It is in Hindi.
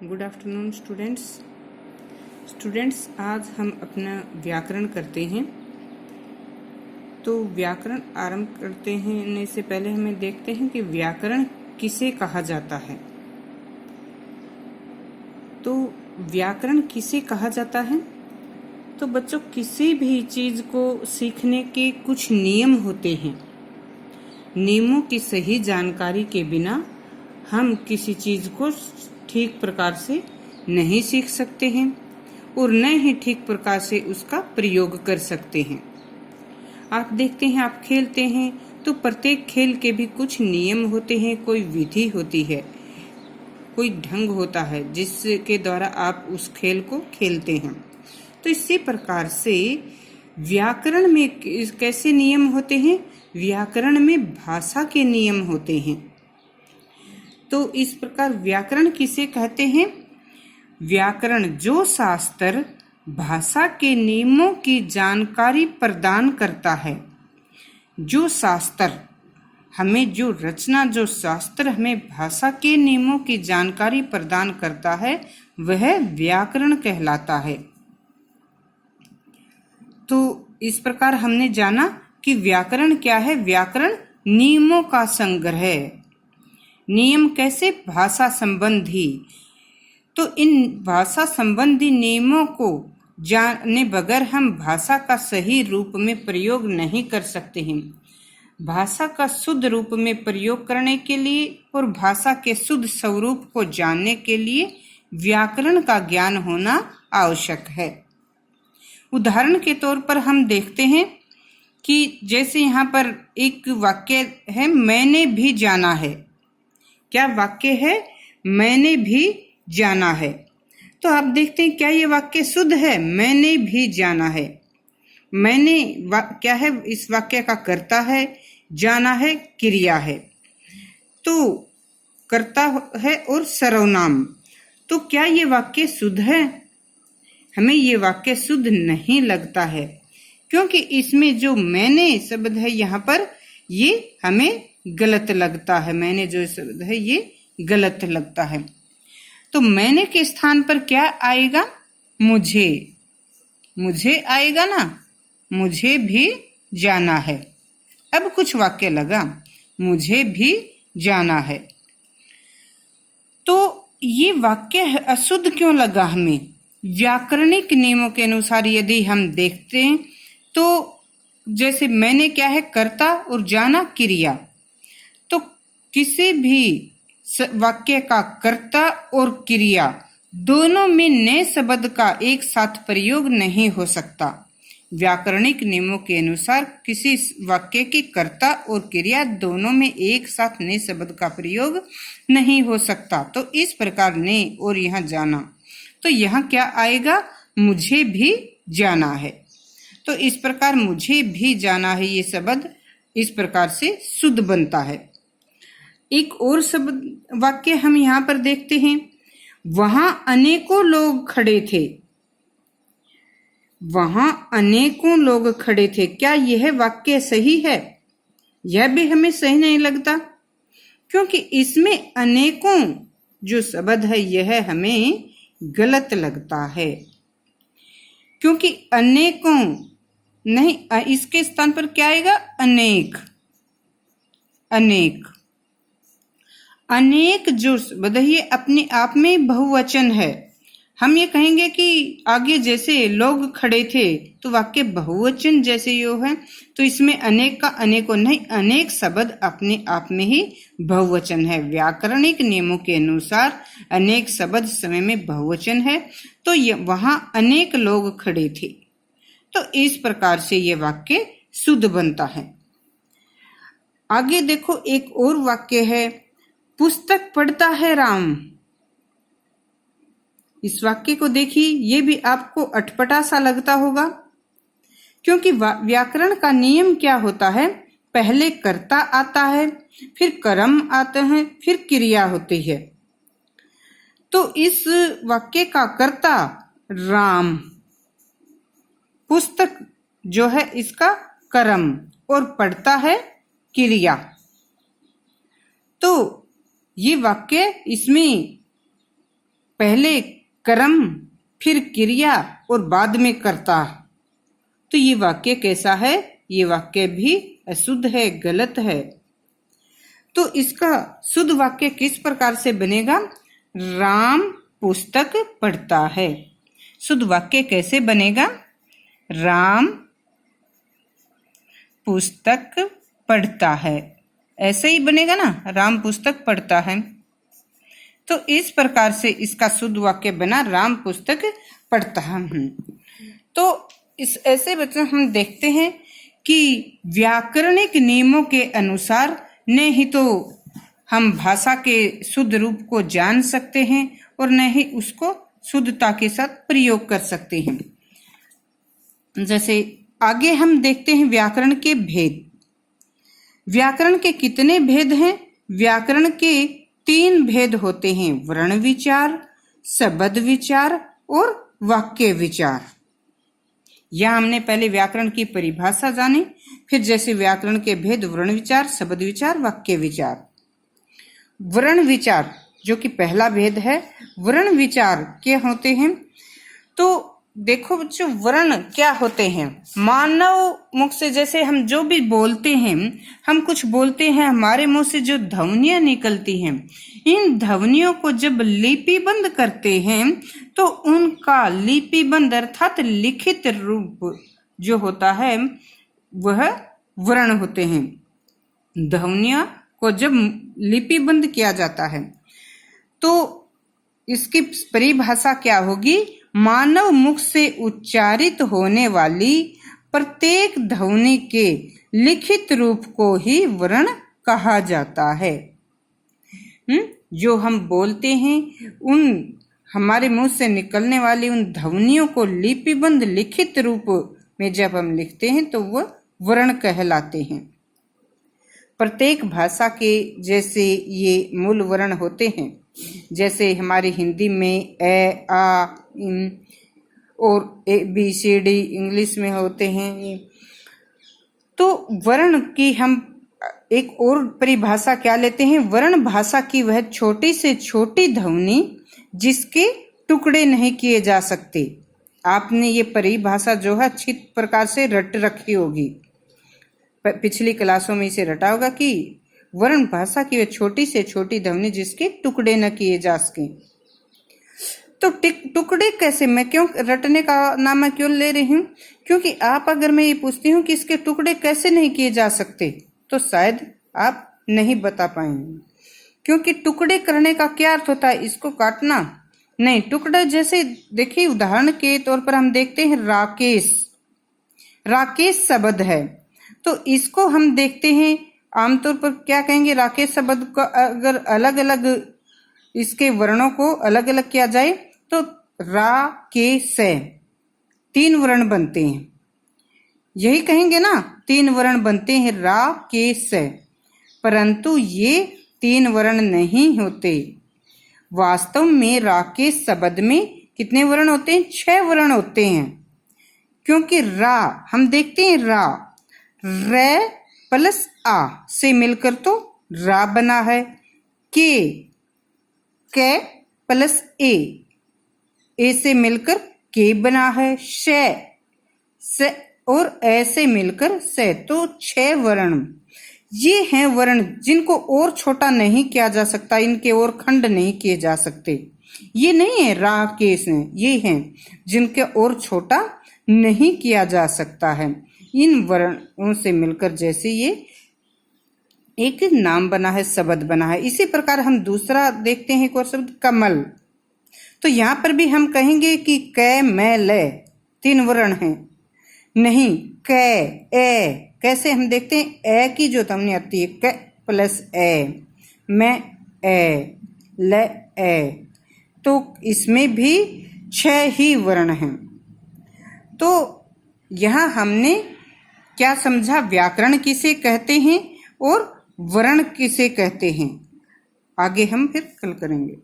गुड आफ्टरनून स्टूडेंट्स आज हम अपना व्याकरण करते हैं। तो व्याकरण आरंभ करते हैं से पहले हमें देखते हैं कि व्याकरण किसे कहा जाता है। तो व्याकरण किसे कहा जाता है? तो बच्चों, किसी भी चीज को सीखने के कुछ नियम होते हैं। नियमों की सही जानकारी के बिना हम किसी चीज को ठीक प्रकार से नहीं सीख सकते हैं और न ही ठीक प्रकार से उसका प्रयोग कर सकते हैं। आप देखते हैं, आप खेलते हैं तो प्रत्येक खेल के भी कुछ नियम होते हैं, कोई विधि होती है, कोई ढंग होता है जिसके द्वारा आप उस खेल को खेलते हैं। तो इसी प्रकार से व्याकरण में कैसे नियम होते हैं? व्याकरण में भाषा के नियम होते हैं। तो इस प्रकार व्याकरण किसे कहते हैं? व्याकरण जो शास्त्र भाषा के नियमों की जानकारी प्रदान करता है। जो शास्त्र हमें, जो रचना, जो शास्त्र हमें भाषा के नियमों की जानकारी प्रदान करता है, वह व्याकरण कहलाता है। तो इस प्रकार हमने जाना कि व्याकरण क्या है। व्याकरण नियमों का संग्रह है। नियम कैसे? भाषा संबंधी। तो इन भाषा संबंधी नियमों को जाने बगैर हम भाषा का सही रूप में प्रयोग नहीं कर सकते हैं। भाषा का शुद्ध रूप में प्रयोग करने के लिए और भाषा के शुद्ध स्वरूप को जानने के लिए व्याकरण का ज्ञान होना आवश्यक है। उदाहरण के तौर पर हम देखते हैं कि जैसे यहाँ पर एक वाक्य है, मैंने भी जाना है। क्या वाक्य है? मैंने भी जाना है। तो आप देखते हैं, क्या ये वाक्य शुद्ध है? मैंने भी जाना है। मैंने क्या है? इस वाक्य का कर्ता है, जाना है क्रिया है। तो कर्ता है और सर्वनाम। तो क्या ये वाक्य शुद्ध है? हमें ये वाक्य शुद्ध नहीं लगता है, क्योंकि इसमें जो मैंने शब्द है यहाँ पर, ये हमें गलत लगता है। मैंने जो शब्द है ये गलत लगता है। तो मैंने के स्थान पर क्या आएगा? मुझे। मुझे आएगा ना। मुझे भी जाना है। अब कुछ वाक्य लगा, मुझे भी जाना है। तो ये वाक्य अशुद्ध क्यों लगा हमें? व्याकरणिक नियमों के अनुसार यदि हम देखते हैं तो जैसे मैंने क्या है? कर्ता और जाना क्रिया। तो किसी भी वाक्य का कर्ता और क्रिया दोनों में नए शब्द का एक साथ प्रयोग नहीं हो सकता। व्याकरणिक नियमों के अनुसार किसी वाक्य की कर्ता और क्रिया दोनों में एक साथ नए शब्द का प्रयोग नहीं हो सकता। तो इस प्रकार ने और यहाँ जाना, तो यहाँ क्या आएगा? मुझे भी जाना है। तो इस प्रकार मुझे भी जाना है, ये शब्द इस प्रकार से शुद्ध बनता है। एक और शब्द वाक्य हम यहाँ पर देखते हैं, वहां अनेकों लोग खड़े थे। वहां अनेकों लोग खड़े थे। क्या यह वाक्य सही है? यह भी हमें सही नहीं लगता, क्योंकि इसमें अनेकों जो शब्द है यह हमें गलत लगता है। क्योंकि अनेकों नहीं, इसके स्थान पर क्या आएगा? अनेक। अनेक अनेक जो शब्द है ये अपने आप में बहुवचन है। हम ये कहेंगे कि आगे जैसे लोग खड़े थे तो वाक्य बहुवचन जैसे यो है, तो इसमें अनेक का अनेकों नहीं, अनेक शब्द अपने आप में ही बहुवचन है। व्याकरणिक नियमों के अनुसार अनेक शब्द समय में बहुवचन है। तो वहां अनेक लोग खड़े थे। तो इस प्रकार से ये वाक्य शुद्ध बनता है। आगे देखो, एक और वाक्य है, पुस्तक पढ़ता है राम। इस वाक्य को देखिए, ये भी आपको अटपटा सा लगता होगा, क्योंकि व्याकरण का नियम क्या होता है? पहले कर्ता आता है, फिर कर्म आते हैं, फिर क्रिया होती है। तो इस वाक्य का कर्ता राम, पुस्तक जो है इसका कर्म और पढ़ता है क्रिया। तो ये वाक्य, इसमें पहले कर्म, फिर क्रिया और बाद में कर्ता, तो ये वाक्य कैसा है? ये वाक्य भी अशुद्ध है, गलत है। तो इसका शुद्ध वाक्य किस प्रकार से बनेगा? राम पुस्तक पढ़ता है। शुद्ध वाक्य कैसे बनेगा? राम पुस्तक पढ़ता है, ऐसे ही बनेगा ना, राम पुस्तक पढ़ता है। तो इस प्रकार से इसका शुद्ध वाक्य बना, राम पुस्तक पढ़ता है। तो इस ऐसे बच्चों हम देखते हैं कि व्याकरणिक नियमों के अनुसार न ही तो हम भाषा के शुद्ध रूप को जान सकते हैं और न ही उसको शुद्धता के साथ प्रयोग कर सकते हैं। जैसे आगे हम देखते हैं व्याकरण के भेद। व्याकरण के कितने भेद हैं? व्याकरण के 3 भेद होते हैं, वर्ण विचार, शब्द विचार और वाक्य विचार। यह हमने पहले व्याकरण की परिभाषा जानी, फिर जैसे व्याकरण के भेद वर्ण विचार, शब्द विचार, वाक्य विचार। वर्ण विचार जो कि पहला भेद है, वर्ण विचार क्या होते हैं? तो देखो बच्चों, वर्ण क्या होते हैं? मानव मुख से जैसे हम जो भी बोलते हैं, हम कुछ बोलते हैं, हमारे मुंह से जो ध्वनियां निकलती हैं, इन ध्वनियों को जब लिपिबंद करते हैं तो उनका लिपिबंद अर्थात लिखित रूप जो होता है वह वर्ण होते हैं। ध्वनियों को जब लिपिबंद किया जाता है तो इसकी परिभाषा क्या होगी? मानव मुख से उच्चारित होने वाली प्रत्येक ध्वनि के लिखित रूप को ही वर्ण कहा जाता है। जो हम बोलते हैं, उन हमारे मुंह से निकलने वाली उन ध्वनियों को लिपिबंद लिखित रूप में जब हम लिखते हैं तो वह वर्ण कहलाते हैं। प्रत्येक भाषा के जैसे ये मूल वर्ण होते हैं, जैसे हमारी हिंदी में ए, आ, इन और ए, बी, सी, डी इंग्लिश में होते हैं। तो वर्ण की हम एक और परिभाषा क्या लेते हैं? वर्ण भाषा की वह छोटी से छोटी ध्वनि जिसके टुकड़े नहीं किए जा सकते। आपने ये परिभाषा जो है अच्छी प्रकार से रट रखी होगी, पिछली क्लासों में इसे रटा होगा कि वर्ण भाषा की वह छोटी से छोटी ध्वनि जिसके टुकड़े न किए जा सके। तो टुकड़े कैसे? मैं क्यों रटने का नाम मैं क्यों ले रही हूँ? क्योंकि आप अगर मैं ये पूछती हूँ कि इसके टुकड़े कैसे नहीं किए जा सकते तो शायद आप नहीं बता पाएंगे, क्योंकि टुकड़े करने का क्या अर्थ होता है? इसको काटना नहीं। टुकड़े जैसे देखिए, उदाहरण के तौर पर हम देखते हैं राकेश, राकेश शब्द है, तो इसको हम देखते हैं आमतौर पर क्या कहेंगे? राकेश शब्द को अगर अलग अलग इसके वर्णों को अलग अलग किया जाए तो रा के से 3 वर्ण बनते हैं, यही कहेंगे ना, 3 वर्ण बनते हैं रा के से। परंतु ये 3 वर्ण नहीं होते। वास्तव में राकेश शब्द में कितने वर्ण होते हैं? 6 वर्ण होते हैं। क्योंकि रा हम देखते हैं, रा रे प्लस आ से मिलकर तो रा बना है, के प्लस ए से मिलकर के बना है, से और ए से मिलकर से, तो 6 वर्ण ये हैं वर्ण जिनको और छोटा नहीं किया जा सकता, इनके और खंड नहीं किए जा सकते। ये नहीं है रा के से, ये हैं जिनके और छोटा नहीं किया जा सकता है। इन वर्णों से मिलकर जैसे ये एक नाम बना है, शब्द बना है। इसी प्रकार हम दूसरा देखते हैं एक और शब्द कमल। तो यहाँ पर भी हम कहेंगे कि कै मैं ले 3 वर्ण हैं, नहीं कै ए। कैसे हम देखते हैं? ए की जो ध्वनि आती है कै प्लस ए, मैं ए, ले ए, तो इसमें भी 6 ही वर्ण हैं। तो यहाँ हमने क्या समझा? व्याकरण किसे कहते हैं और वर्ण किसे कहते हैं। आगे हम फिर कल करेंगे।